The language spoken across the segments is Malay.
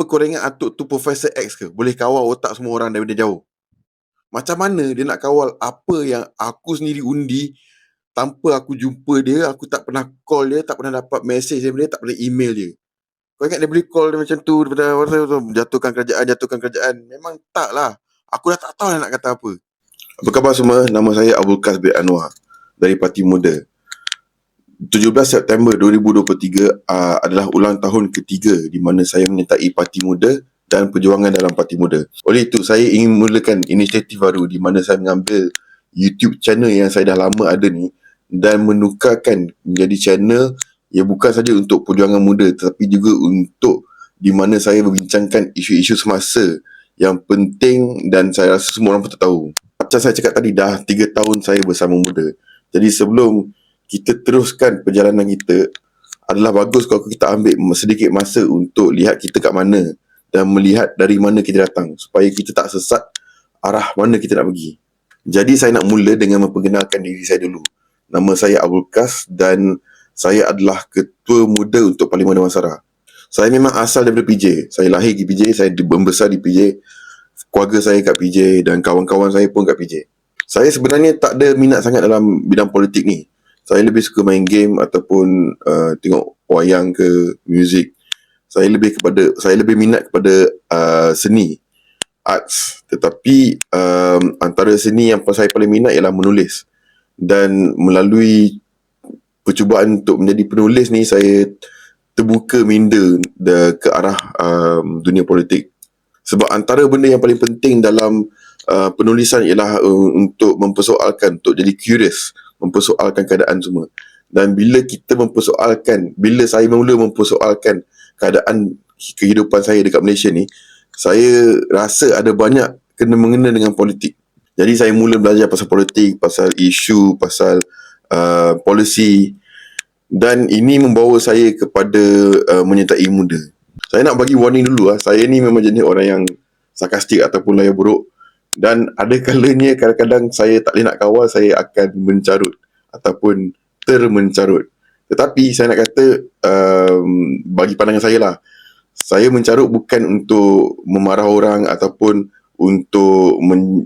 Apa korang ingat Atuk tu Profesor X ke? Boleh kawal otak semua orang daripada jauh. Macam mana dia nak kawal apa yang aku sendiri undi tanpa aku jumpa dia, aku tak pernah call dia, tak pernah dapat mesej daripada dia, tak pernah email dia. Kau ingat dia boleh call dia macam tu daripada jatuhkan kerajaan? Memang tak lah. Aku dah tak tahu nak kata apa. Apa khabar semua? Nama saya Abdul Kas bin Anwar dari Parti Muda. 17 September 2023 adalah ulang tahun ketiga di mana saya menyertai Parti Muda dan perjuangan dalam Parti Muda. Oleh itu, saya ingin mulakan inisiatif baru di mana saya mengambil YouTube channel yang saya dah lama ada ni dan menukarkan menjadi channel yang bukan saja untuk perjuangan muda tetapi juga untuk di mana saya berbincangkan isu-isu semasa yang penting dan saya rasa semua orang pun tak tahu. Macam saya cakap tadi, dah 3 tahun saya bersama Muda. Jadi sebelum kita teruskan perjalanan kita, adalah bagus kalau kita ambil sedikit masa untuk lihat kita kat mana dan melihat dari mana kita datang supaya kita tak sesat arah mana kita nak pergi. Jadi saya nak mula dengan memperkenalkan diri saya dulu. Nama saya Abdul Kas dan saya adalah Ketua Muda untuk Parlimen Damansara. Saya memang asal daripada PJ. Saya lahir di PJ, saya membesar di PJ. Keluarga saya kat PJ dan kawan-kawan saya pun kat PJ. Saya sebenarnya tak ada minat sangat dalam bidang politik ni. Saya lebih suka main game ataupun tengok wayang ke muzik. Saya lebih minat kepada seni, arts. Tetapi antara seni yang saya paling minat ialah menulis. Dan melalui percubaan untuk menjadi penulis ni, saya terbuka minda ke arah dunia politik. Sebab antara benda yang paling penting dalam penulisan ialah untuk mempersoalkan, untuk jadi curious, mempersoalkan keadaan semua. Dan bila saya mula mempersoalkan keadaan kehidupan saya dekat Malaysia ni, saya rasa ada banyak kena-mengena dengan politik. Jadi saya mula belajar pasal politik, pasal isu, pasal polisi, dan ini membawa saya kepada menyertai Muda. Saya nak bagi warning dulu lah, saya ni memang jenis orang yang sarkastik ataupun layar buruk. Dan ada kalanya kadang-kadang saya tak boleh nak kawal, saya akan mencarut ataupun termencarut. Tetapi saya nak kata bagi pandangan saya lah, saya mencarut bukan untuk memarah orang ataupun untuk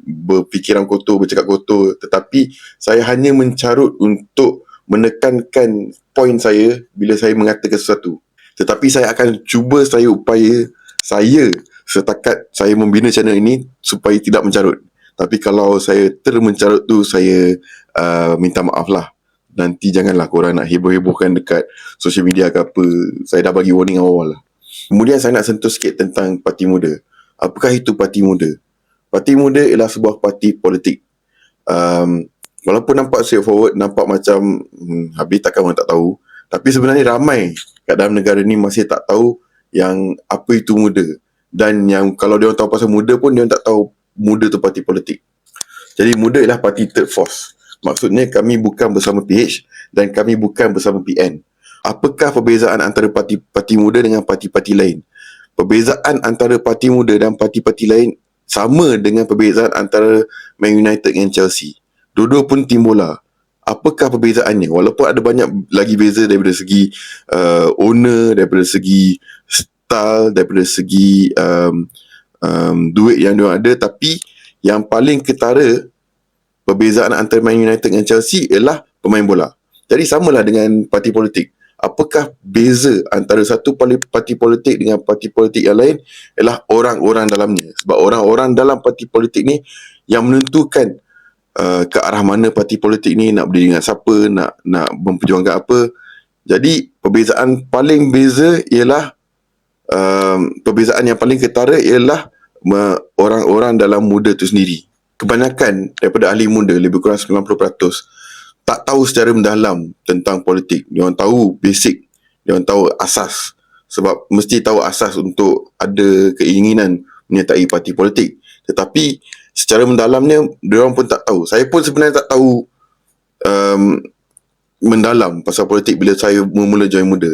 berfikiran kotor, bercakap kotor, tetapi saya hanya mencarut untuk menekankan poin saya bila saya mengatakan sesuatu. Tetapi saya akan cuba setakat saya membina channel ini supaya tidak mencarut. Tapi kalau saya termencarut tu, saya minta maaf lah. Nanti janganlah korang nak heboh-hebohkan dekat social media ke apa. Saya dah bagi warning awal lah. Kemudian saya nak sentuh sikit tentang Parti Muda. Apakah itu Parti Muda? Parti Muda ialah sebuah parti politik. Walaupun nampak straightforward, nampak macam habis takkan orang tak tahu. Tapi sebenarnya ramai kat dalam negara ni masih tak tahu yang apa itu Muda. Dan yang kalau dia orang tahu pasal Muda pun, dia orang tak tahu Muda tu parti politik. Jadi Muda ialah parti third force. Maksudnya kami bukan bersama PH dan kami bukan bersama PN. Apakah perbezaan antara parti Muda dengan parti-parti lain? Perbezaan antara parti Muda dan parti-parti lain sama dengan perbezaan antara Man United dengan Chelsea. Dua-dua pun tim bola. Apakah perbezaannya? Walaupun ada banyak lagi beza daripada segi owner, daripada segi style, daripada segi duit yang diorang ada, tapi yang paling ketara perbezaan antara Man United dengan Chelsea ialah pemain bola. Jadi samalah dengan parti politik. Apakah beza antara satu parti politik dengan parti politik yang lain ialah orang-orang dalamnya. Sebab orang-orang dalam parti politik ni yang menentukan ke arah mana parti politik ni nak berdiri dengan siapa, nak memperjuangkan apa. Jadi perbezaan yang paling ketara ialah orang-orang dalam Muda tu sendiri. Kebanyakan daripada ahli Muda, lebih kurang 90%, tak tahu secara mendalam tentang politik. Dia orang tahu basic, dia orang tahu asas. Sebab mesti tahu asas untuk ada keinginan menyertai parti politik. Tetapi secara mendalamnya, dia orang pun tak tahu. Saya pun sebenarnya tak tahu mendalam pasal politik bila saya mula join Muda.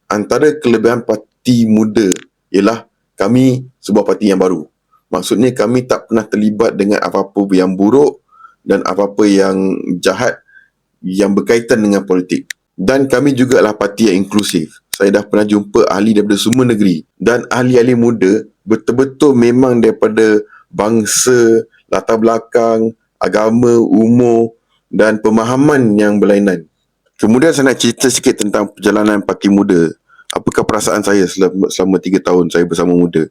Antara kelebihan Parti Muda ialah kami sebuah parti yang baru. Maksudnya kami tak pernah terlibat dengan apa-apa yang buruk dan apa-apa yang jahat yang berkaitan dengan politik. Dan kami juga adalah parti yang inklusif. Saya dah pernah jumpa ahli daripada semua negeri. Dan ahli-ahli muda betul-betul memang daripada bangsa, latar belakang, agama, umur dan pemahaman yang berlainan. Kemudian saya nak cerita sikit tentang perjalanan Parti Muda. Apakah perasaan saya selama 3 tahun saya bersama muda.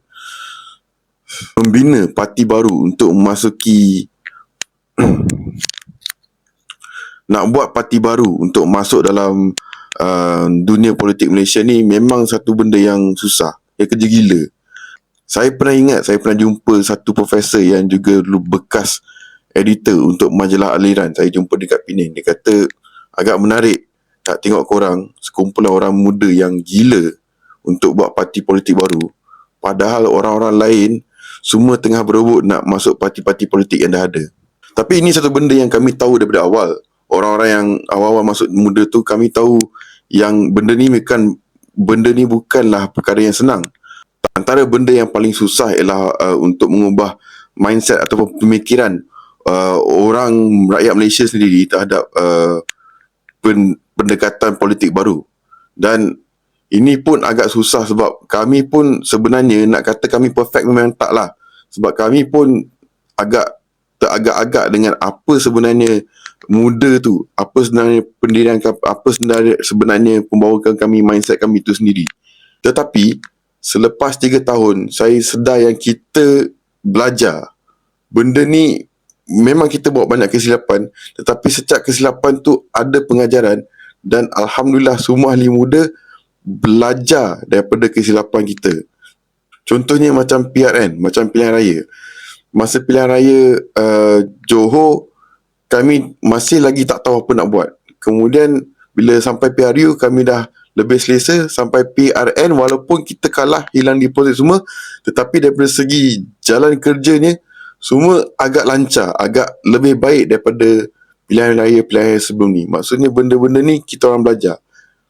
Membina parti baru untuk memasuki nak buat parti baru untuk masuk dalam dunia politik Malaysia ni memang satu benda yang susah. Dia kerja gila. Saya pernah jumpa satu profesor yang juga dulu bekas editor untuk majalah Aliran. Saya jumpa dekat Penang. Dia kata agak menarik nak tengok korang sekumpulan orang muda yang gila untuk buat parti politik baru. Padahal orang-orang lain semua tengah berebut nak masuk parti-parti politik yang dah ada. Tapi ini satu benda yang kami tahu daripada awal. Orang-orang yang awal-awal masuk muda tu, kami tahu yang benda ni bukanlah perkara yang senang. Antara benda yang paling susah ialah untuk mengubah mindset ataupun pemikiran orang rakyat Malaysia sendiri terhadap pendekatan politik baru. Dan ini pun agak susah sebab kami pun sebenarnya nak kata kami perfect memang tak lah. Sebab kami pun teragak-agak dengan apa sebenarnya muda tu, apa sebenarnya pendirian, apa sebenarnya pembawakan kami, mindset kami tu sendiri. Tetapi selepas 3 tahun saya sedar yang kita belajar benda ni memang kita buat banyak kesilapan, tetapi setiap kesilapan tu ada pengajaran. Dan Alhamdulillah semua ahli muda belajar daripada kesilapan kita. Contohnya macam PRN, macam pilihan raya. Masa pilihan raya Johor, kami masih lagi tak tahu apa nak buat. Kemudian bila sampai PRU, kami dah lebih selesa. Sampai PRN, walaupun kita kalah, hilang deposit semua, tetapi daripada segi jalan kerjanya semua agak lancar, agak lebih baik daripada pilihan raya sebelum ni. Maksudnya benda-benda ni kita orang belajar.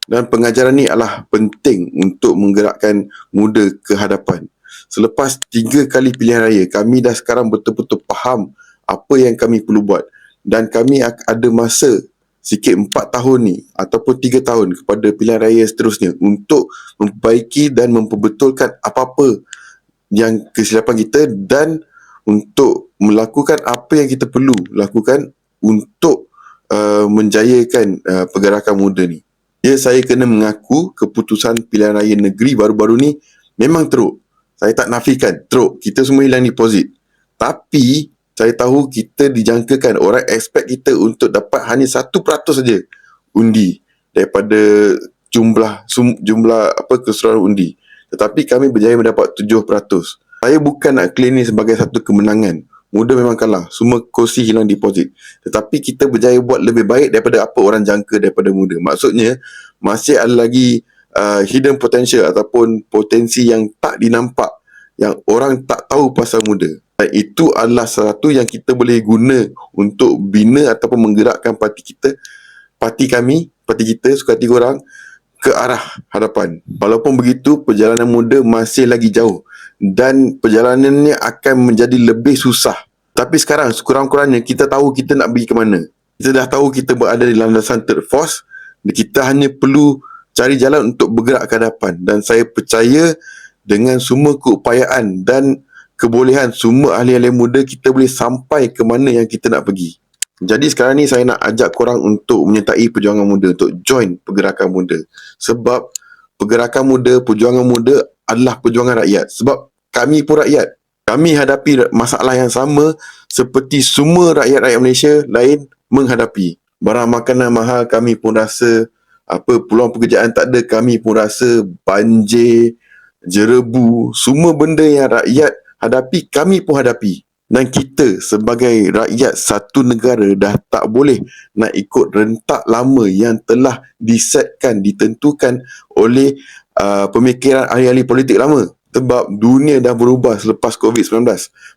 Dan pengajaran ni adalah penting untuk menggerakkan muda ke hadapan. Selepas 3 kali pilihan raya, kami dah sekarang betul-betul faham apa yang kami perlu buat. Dan kami ada masa sikit 4 tahun ni ataupun 3 tahun kepada pilihan raya seterusnya untuk memperbaiki dan memperbetulkan apa-apa yang kesilapan kita dan untuk melakukan apa yang kita perlu lakukan untuk menjayakan pergerakan muda ni. Ya, saya kena mengaku keputusan pilihan raya negeri baru-baru ni memang teruk. Saya tak nafikan teruk. Kita semua hilang deposit. Tapi saya tahu kita dijangkakan, orang expect kita untuk dapat hanya 1% saja undi daripada jumlah keseluruhan undi. Tetapi kami berjaya mendapat 7%. Saya bukan nak claim ni sebagai satu kemenangan. Muda memang kalah, semua kursi hilang deposit. Tetapi kita berjaya buat lebih baik daripada apa orang jangka daripada muda. Maksudnya masih ada lagi hidden potential ataupun potensi yang tak dinampak, yang orang tak tahu pasal muda. Dan itu adalah satu yang kita boleh guna untuk bina ataupun menggerakkan parti kita, parti kita, suka hati korang ke arah hadapan. Walaupun begitu, perjalanan muda masih lagi jauh dan perjalanannya akan menjadi lebih susah. Tapi sekarang sekurang-kurangnya kita tahu kita nak pergi ke mana. Kita dah tahu kita berada di landasan third force. Kita hanya perlu cari jalan untuk bergerak ke hadapan. Dan saya percaya dengan semua keupayaan dan kebolehan semua ahli-ahli muda, kita boleh sampai ke mana yang kita nak pergi. Jadi sekarang ni saya nak ajak korang untuk menyertai perjuangan muda, untuk join pergerakan muda. Sebab pergerakan muda, perjuangan muda adalah perjuangan rakyat. Sebab kami pun rakyat. Kami hadapi masalah yang sama seperti semua rakyat-rakyat Malaysia lain menghadapi. Barang makanan mahal, kami pun rasa. Peluang pekerjaan tak ada, kami pun rasa. Banjir, jerebu, semua benda yang rakyat hadapi, kami pun hadapi. Dan kita sebagai rakyat satu negara dah tak boleh nak ikut rentak lama yang telah disetkan, ditentukan oleh pemikiran ahli-ahli politik lama. Sebab dunia dah berubah selepas COVID-19.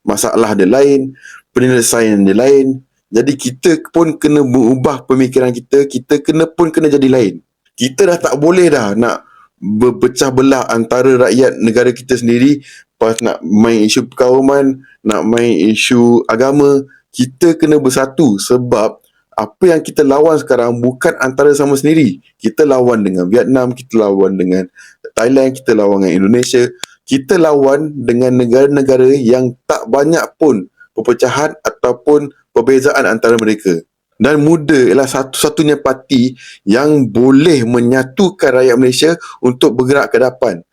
Masalah dia lain, penyelesaian dia lain. Jadi kita pun kena mengubah pemikiran kita, kita kena jadi lain. Kita dah tak boleh dah nak berpecah belah antara rakyat negara kita sendiri. Pas nak main isu perkauman, nak main isu agama, kita kena bersatu. Sebab apa yang kita lawan sekarang bukan antara sama sendiri. Kita lawan dengan Vietnam, kita lawan dengan Thailand, kita lawan dengan Indonesia, kita lawan dengan negara-negara yang tak banyak pun perpecahan ataupun perbezaan antara mereka. Dan MUDA ialah satu-satunya parti yang boleh menyatukan rakyat Malaysia untuk bergerak ke depan.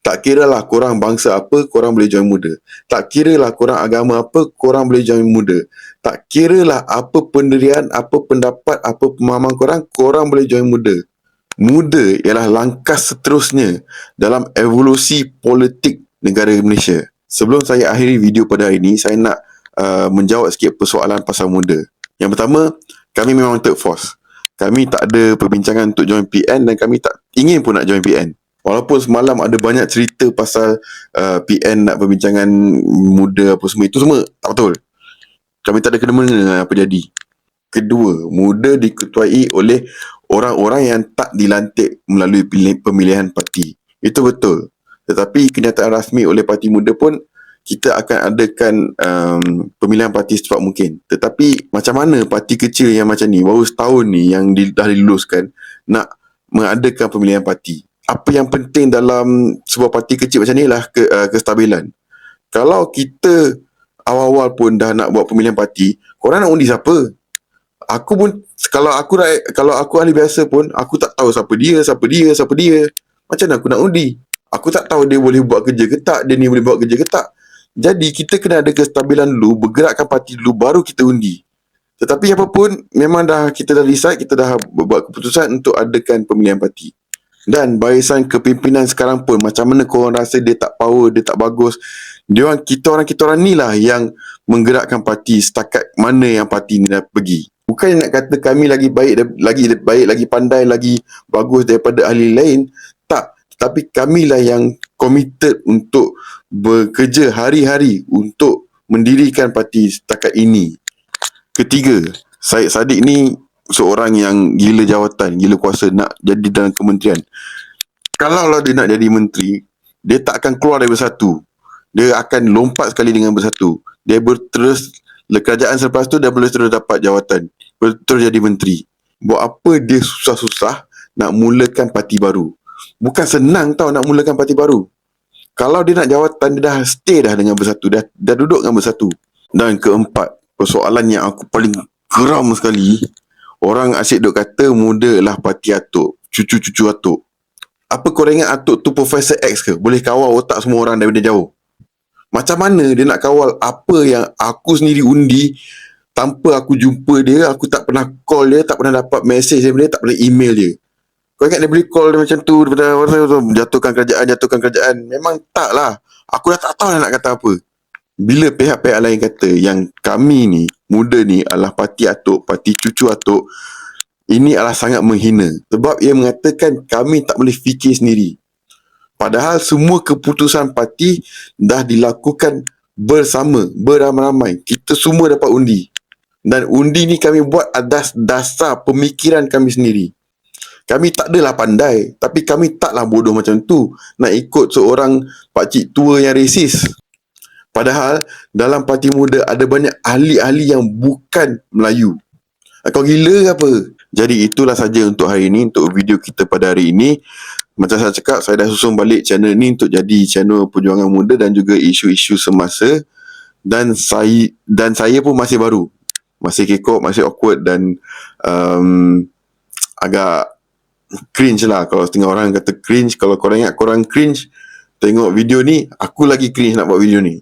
Tak kiralah korang bangsa apa, korang boleh join MUDA. Tak kiralah korang agama apa, korang boleh join MUDA. Tak kiralah apa pendirian, apa pendapat, apa pemahaman korang, korang boleh join MUDA. MUDA ialah langkah seterusnya dalam evolusi politik negara Malaysia. Sebelum saya akhiri video pada hari ini, saya nak menjawab sikit persoalan pasal MUDA. Yang pertama, kami memang third force. Kami tak ada perbincangan untuk join PN dan kami tak ingin pun nak join PN. Walaupun semalam ada banyak cerita pasal PN nak perbincangan MUDA apa semua, itu semua tak betul. Kami tak ada kena-mena dengan apa jadi. Kedua, MUDA diketuai oleh orang-orang yang tak dilantik melalui pemilihan parti. Itu betul. Tetapi kenyataan rasmi oleh parti MUDA pun, kita akan adakan pemilihan parti secepat mungkin. Tetapi macam mana parti kecil yang macam ni, baru setahun ni yang dah diluluskan, nak mengadakan pemilihan parti? Apa yang penting dalam sebuah parti kecil macam ni lah kestabilan. Kalau kita awal-awal pun dah nak buat pemilihan parti, korang nak undi siapa? Aku pun, kalau aku ahli biasa pun, aku tak tahu siapa dia. Macam mana aku nak undi? Aku tak tahu dia boleh buat kerja ke tak, dia ni boleh buat kerja ke tak. Jadi kita kena ada kestabilan dulu, bergerakkan parti dulu, baru kita undi. Tetapi apa pun, memang kita dah decide, kita dah buat keputusan untuk adakan pemilihan parti. Dan barisan kepimpinan sekarang pun, macam mana korang rasa dia tak power, dia tak bagus, kita orang ni lah yang menggerakkan parti setakat mana yang parti ni dah pergi. Bukan nak kata kami lagi baik, lagi pandai, lagi bagus daripada ahli lain. Tak. Tetapi kamilah yang committed untuk bekerja hari-hari untuk mendirikan parti setakat ini. Ketiga, Syed Saddiq ni seorang yang gila jawatan, gila kuasa, nak jadi dalam kementerian. Kalau dia nak jadi menteri, dia tak akan keluar dari bersatu. Dia akan lompat sekali dengan bersatu. Dia terus, kerajaan selepas tu dia boleh terus dapat jawatan, terus jadi menteri. Buat apa dia susah-susah nak mulakan parti baru? Bukan senang tau nak mulakan parti baru. Kalau dia nak jawatan, dia dah stay dah dengan bersatu, dah duduk dengan bersatu. Dan keempat, persoalan yang aku paling geram sekali, orang asyik duk kata MUDA lah parti atuk, cucu-cucu atuk. Apa korang ingat atuk tu Profesor X ke? Boleh kawal otak semua orang daripada jauh. Macam mana dia nak kawal apa yang aku sendiri undi tanpa aku jumpa dia, aku tak pernah call dia, tak pernah dapat mesej daripada dia, tak pernah email dia. Kau ingat dia boleh call dia macam tu daripada jatuhkan kerajaan? Memang tak lah. Aku dah tak tahu nak kata apa. Bila pihak-pihak lain kata yang kami ni, MUDA ni adalah parti atuk, parti cucu atuk, ini adalah sangat menghina. Sebab ia mengatakan kami tak boleh fikir sendiri. Padahal semua keputusan parti dah dilakukan bersama, beramai-ramai. Kita semua dapat undi. Dan undi ni kami buat atas dasar pemikiran kami sendiri. Kami tak adalah pandai, tapi kami taklah bodoh macam tu nak ikut seorang pakcik tua yang resis. Padahal dalam parti MUDA ada banyak ahli-ahli yang bukan Melayu. Kau gila ke apa? Jadi itulah saja untuk hari ini, untuk video kita pada hari ini. Macam saya cakap, saya dah susun balik channel ni untuk jadi channel perjuangan muda dan juga isu-isu semasa. Dan saya pun masih baru, masih kekok, masih awkward dan agak cringe lah. Kalau setengah orang kata cringe, kalau korang ingat korang cringe tengok video ni, aku lagi cringe nak buat video ni.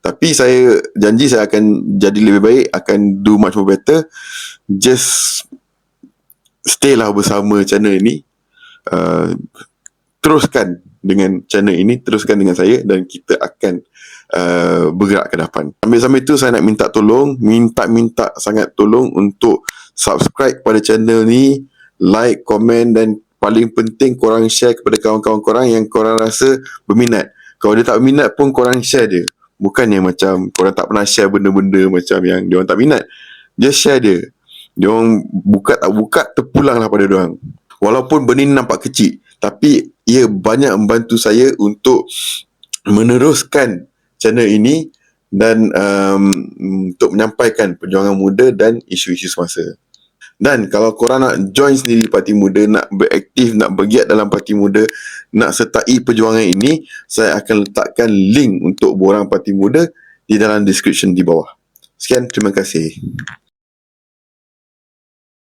Tapi saya janji saya akan jadi lebih baik, akan do much more better. Just stay lah bersama channel ini. Teruskan dengan channel ini, teruskan dengan saya dan kita akan bergerak ke depan. Sambil-sambil itu saya nak minta tolong, minta sangat tolong untuk subscribe pada channel ni, like, komen dan paling penting korang share kepada kawan-kawan korang yang korang rasa berminat. Kalau dia tak berminat pun korang share dia. Bukannya macam korang tak pernah share benda-benda macam yang diorang tak minat. Just share dia. Diorang buka tak buka, terpulanglah pada diorang. Walaupun benda ni nampak kecil, tapi ia banyak membantu saya untuk meneruskan channel ini dan untuk menyampaikan perjuangan muda dan isu-isu semasa. Dan kalau korang nak join sendiri Parti Muda, nak beraktif, nak bergiat dalam Parti Muda, nak sertai perjuangan ini, saya akan letakkan link untuk borang Parti Muda di dalam description di bawah. Sekian, terima kasih.